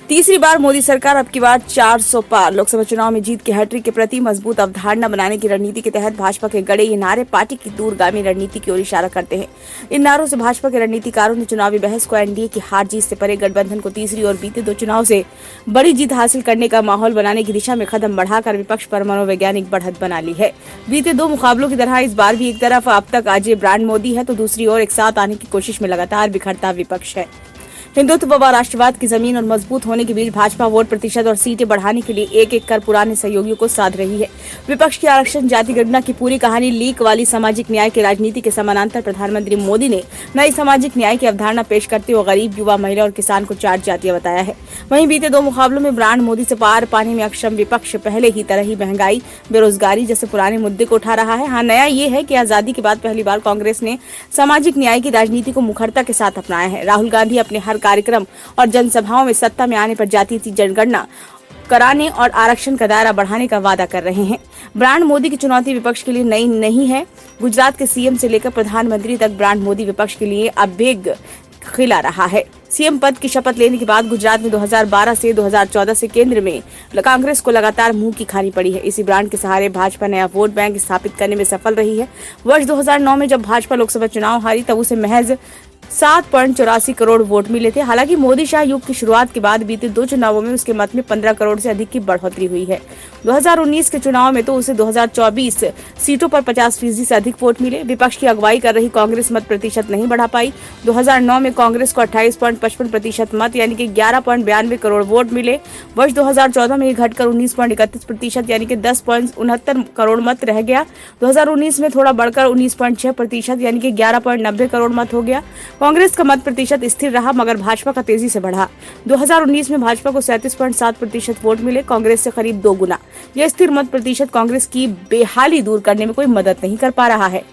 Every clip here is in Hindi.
तीसरी बार मोदी सरकार अब की बार 400 पार। लोकसभा चुनाव में जीत की हैट्रिक के प्रति मजबूत अवधारणा बनाने की रणनीति के तहत भाजपा के गड़े ये नारे पार्टी की दूरगामी रणनीति की ओर इशारा करते हैं। इन नारों से भाजपा के रणनीतिकारों ने चुनावी बहस को एनडीए की हार जीत से परे गठबंधन को तीसरी और बीते 2 चुनाव से बड़ी जीत हासिल करने का माहौल बनाने की दिशा में कदम बढ़ाकर विपक्ष पर मनोवैज्ञानिक बढ़त बना ली है। बीते 2 मुकाबलों की तरह इस बार भी एक तरफ अब तक अजय ब्रांड मोदी है तो दूसरी ओर एक साथ आने की कोशिश में लगातार बिखरता विपक्ष है। हिंदुत्व व राष्ट्रवाद की जमीन और मजबूत होने के बीच भाजपा वोट प्रतिशत और सीटें बढ़ाने के लिए एक एक कर पुराने सहयोगियों को साध रही है। विपक्ष की आरक्षण जाति गणना की पूरी कहानी लीक वाली सामाजिक न्याय की राजनीति के समानांतर प्रधानमंत्री मोदी ने नई सामाजिक न्याय की अवधारणा पेश करते हुए गरीब, युवा, महिला और किसान को 4 जातियां बताया है। वहीं बीते 2 मुकाबलों में ब्रांड मोदी से पार पाने में अक्षम विपक्ष पहले ही तरह ही महंगाई, बेरोजगारी जैसे पुराने मुद्दे को उठा रहा है। हाँ, नया ये है कि आजादी के बाद पहली बार कांग्रेस ने सामाजिक न्याय की राजनीति को मुखरता के साथ अपनाया है। राहुल गांधी अपने हर कार्यक्रम और जनसभाओं में सत्ता में आने पर जाति की जनगणना कराने और आरक्षण का दायरा बढ़ाने का वादा कर रहे हैं। ब्रांड मोदी की चुनौती विपक्ष के लिए नई नहीं है। गुजरात के सीएम से लेकर प्रधानमंत्री तक ब्रांड मोदी विपक्ष के लिए अब बेग खिला रहा है। सीएम पद की शपथ लेने के बाद गुजरात में 2012 से 2014 से केंद्र में कांग्रेस को लगातार मुंह की खानी पड़ी है। इसी ब्रांड के सहारे भाजपा नया वोट बैंक स्थापित करने में सफल रही है। वर्ष 2009 में जब भाजपा लोकसभा चुनाव हारी तब उसे महज 7.84 करोड़ वोट मिले थे। हालांकि मोदी शाह युग की शुरुआत के बाद बीते 2 चुनावों में उसके मत में 15 करोड़ से अधिक की बढ़ोतरी हुई है। 2019 के चुनाव में तो उसे 2024 सीटों पर 50% से अधिक वोट मिले। विपक्ष की अगुवाई कर रही कांग्रेस मत प्रतिशत नहीं बढ़ा पाई। 2009 में कांग्रेस को 28.55% मत यानी कि 11.92 करोड़ वोट मिले। वर्ष 2014 में ये घटकर 19.31% यानी कि 10.69 करोड़ मत रह गया। 2019 में थोड़ा बढ़कर 19.6% यानी कि 11.90 करोड़ मत हो गया। कांग्रेस का मत प्रतिशत स्थिर रहा मगर भाजपा का तेजी से बढ़ा। 2019 में भाजपा को 37.7% वोट मिले, कांग्रेस से करीब 2 गुना। यह स्थिर मत प्रतिशत कांग्रेस की बेहाली दूर करने में कोई मदद नहीं कर पा रहा है।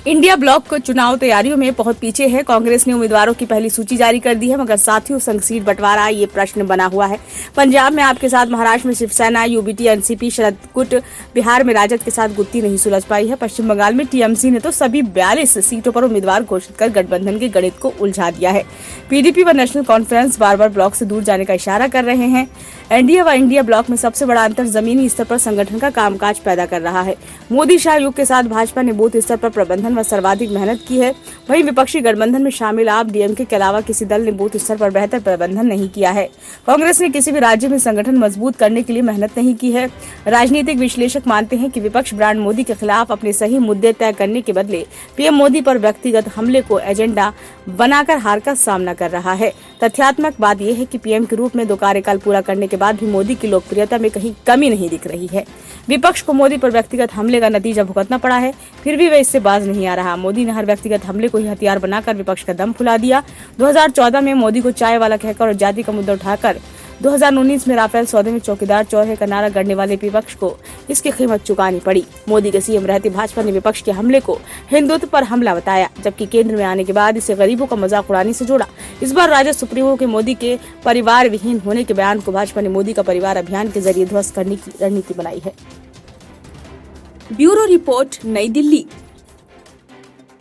इंडिया ब्लॉक को चुनाव तैयारियों में बहुत पीछे है। कांग्रेस ने उम्मीदवारों की पहली सूची जारी कर दी है मगर साथियों संग सीट बंटवारा ये प्रश्न बना हुआ है। पंजाब में आपके साथ, महाराष्ट्र में शिवसेना, यूबीटी, एनसीपी, शरद गुट, बिहार में राजद के साथ गुत्ती नहीं सुलझ पाई है। पश्चिम बंगाल में टीएमसी ने तो सभी 42 सीटों पर उम्मीदवार घोषित कर गठबंधन के गणित को उलझा दिया है। पीडीपी व नेशनल कॉन्फ्रेंस बार बार ब्लॉक से दूर जाने का इशारा कर रहे हैं। एनडीए व इंडिया ब्लॉक में सबसे बड़ा अंतर जमीनी स्तर पर संगठन का कामकाज पैदा कर रहा है। मोदी शाह युग के साथ भाजपा ने बूथ स्तर पर प्रबंधन व सर्वाधिक मेहनत की है। वहीं विपक्षी गठबंधन में शामिल आप डीएमके के अलावा किसी दल ने बूथ स्तर पर बेहतर प्रबंधन नहीं किया है। कांग्रेस ने किसी भी राज्य में संगठन मजबूत करने के लिए मेहनत नहीं की है। राजनीतिक विश्लेषक मानते हैं कि विपक्ष ब्रांड मोदी के खिलाफ अपने सही मुद्दे तय करने के बदले पीएम मोदी पर व्यक्तिगत हमले को एजेंडा बनाकर हार का सामना कर रहा है। तथ्यात्मक बात यह है कि पीएम के रूप में 2 कार्यकाल पूरा करने के बाद भी मोदी की लोकप्रियता में कहीं कमी नहीं दिख रही है। विपक्ष को मोदी पर व्यक्तिगत हमले का नतीजा भुगतना पड़ा है, फिर भी वह इससे बाज नहीं आ रहा। मोदी ने हर व्यक्तिगत हमले को ही हथियार बनाकर विपक्ष का दम फुला दिया। 2014 में मोदी को चाय वाला कहकर और जाति का मुद्दा उठाकर 2019 में राफेल सौदे में चौकीदार चौहे का नारा गढ़ने वाले विपक्ष को इसकी कीमत चुकानी पड़ी। मोदी के सीएम रहते भाजपा ने विपक्ष के हमले को हिंदुत्व पर हमला बताया, जबकि केंद्र में आने के बाद इसे गरीबों का मजाक उड़ाने से जोड़ा। इस बार राजद सुप्रीमो के मोदी के परिवार विहीन होने के बयान को भाजपा ने मोदी का परिवार अभियान के जरिए ध्वस्त करने की रणनीति बनाई है। ब्यूरो रिपोर्ट, नई दिल्ली।